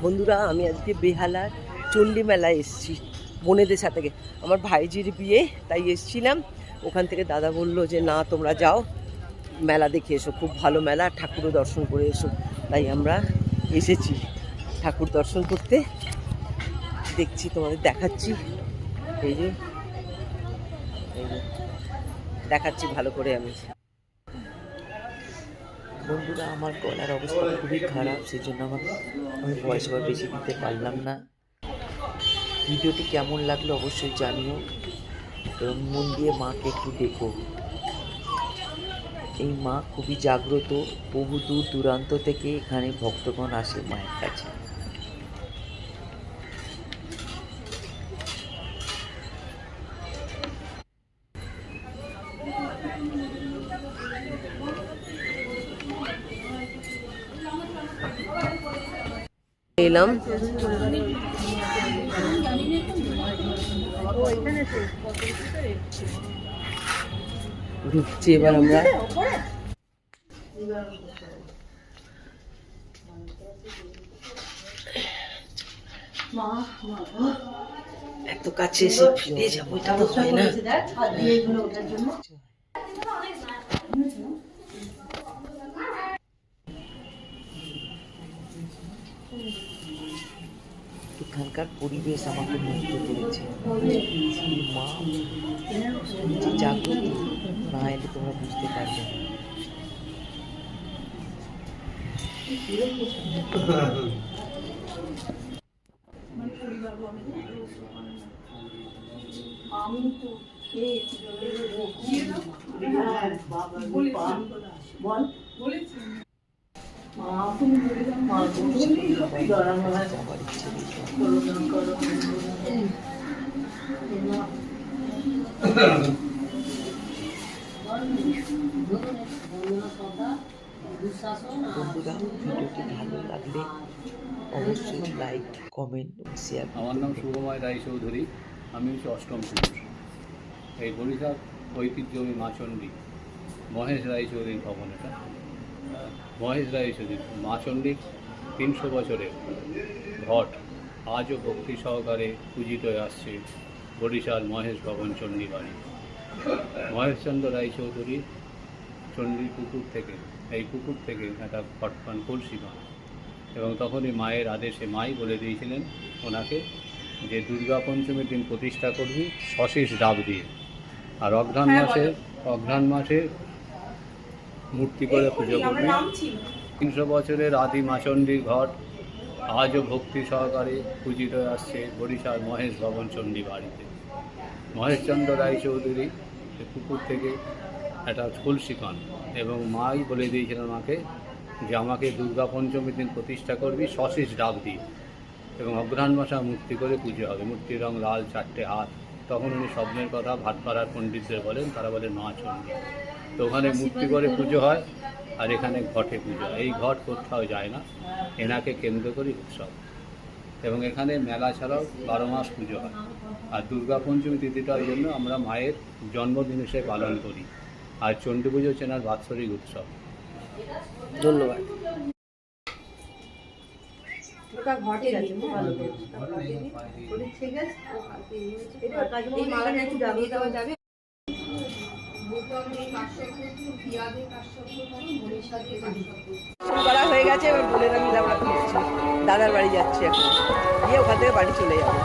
বন্ধুরা, আমি আজকে বেহালার চণ্ডী মেলায় এসেছি বোনেদের সাথে। আমার ভাইজির বিয়ে, তাই এসেছিলাম। ওখান থেকে দাদা বললো যে না, তোমরা যাও, মেলা দেখে এসো, খুব ভালো মেলা, ঠাকুরও দর্শন করে এসো। তাই আমরা এসেছি ঠাকুর দর্শন করতে। দেখছি, তোমাদের দেখাচ্ছি। এই যে দেখাচ্ছি ভালো করে। আমি বন্ধুরা, আমার গলার অবস্থা খুবই খারাপ, সেই জন্য আমি ভয়েস ওভার বেশি দিতে পারলাম না। ভিডিওটি কেমন লাগলো অবশ্যই জানিও এবং মন দিয়ে মাকে একটু দেখো। এই মা খুবই জাগ্রত, বহু দূর দূরান্ত থেকে এখানে ভক্তগণ আসে মায়ের কাছে। এলাম, ঢুকছি এবার আমরা। এত কাছে এসে ফিরে যাবো, এটা তো হয় না। এখানকার পরিবেশ আমাকে মুগ্ধ করেছে। মা যে জাগ্রত, না এলে তোমরা বুঝতে পারবে না। বন্ধুরা, ভিডিওটি ভালো লাগলে অবশ্যই লাইক, কমেন্ট এবং শেয়ার। আমার নাম শুভময় রায়চৌধুরী। আমি হচ্ছে অষ্টম পুরুষ। এই বরিশাল ঐতিহ্যমী মাচণ্ডী মহেশ রায়চৌধুরীর ভবন। এটা মহেশ রায়চৌধুরী মাচণ্ডীর 300 বছরের ঘট আজও ভক্তি সহকারে পূজিত হয়ে আসছে বরিশাল মহেশ ভবন চণ্ডী বাড়ি। মহেশচন্দ্র রায়চৌধুরী চণ্ডীর পুকুর থেকে, এই পুকুর থেকে একটা ঘট পান, কলসি পান, এবং তখনই মায়ের আদেশে মাই বলে দিয়েছিলেন ওনাকে যে দুর্গা পঞ্চমীর দিন প্রতিষ্ঠা করবি শশীষ ডাব দিয়ে, আর অঘ্রাণ মাসে মূর্তি করে পুজো করবি। 300 বছরের আদি মাচণ্ডীর ঘট আজও ভক্তি সহকারে পূজিত হয়ে আসছে বরিশাল মহেশ ভবন চণ্ডী বাড়িতে। মহেশচন্দ্র রায়চৌধুরী পুকুর থেকে একটা কলসি পান এবং মাই বলে দিয়েছিলেন আমাকে যে আমাকে দুর্গা পঞ্চমীর দিন প্রতিষ্ঠা করবি শশীষ ডাব দিয়ে, এবং অঘ্রাণ মাসে মূর্তি করে পুজো হবে। মূর্তির রং লাল, 4টে হাত। তখন উনি স্বপ্নের কথা ভাটপাড়ার পণ্ডিতদের বলেন, তারা বলে মা চণ্ডী। তো ওখানে মূর্তি করে পুজো হয়, আর এখানে ঘটে পুজো হয়। এই ঘট কোথাও যায় না, এনাকে কেন্দ্র করে উৎসব। এবং এখানে মেলা ছাড়াও 12 মাস পুজো হয়। আর দুর্গা পঞ্চমী তিথিটার জন্য আমরা মায়ের জন্মদিন হিসেবে পালন করি। আর চণ্ডী পুজো চেনার বাৎসরিক উৎসব। ধন্যবাদ। করা হয়ে গেছে, এবার বোনেরা মিলে আমরা ফিরছি। দাদার বাড়ি যাচ্ছি এখন, গিয়ে ওখান থেকে বাড়ি চলে যাবো।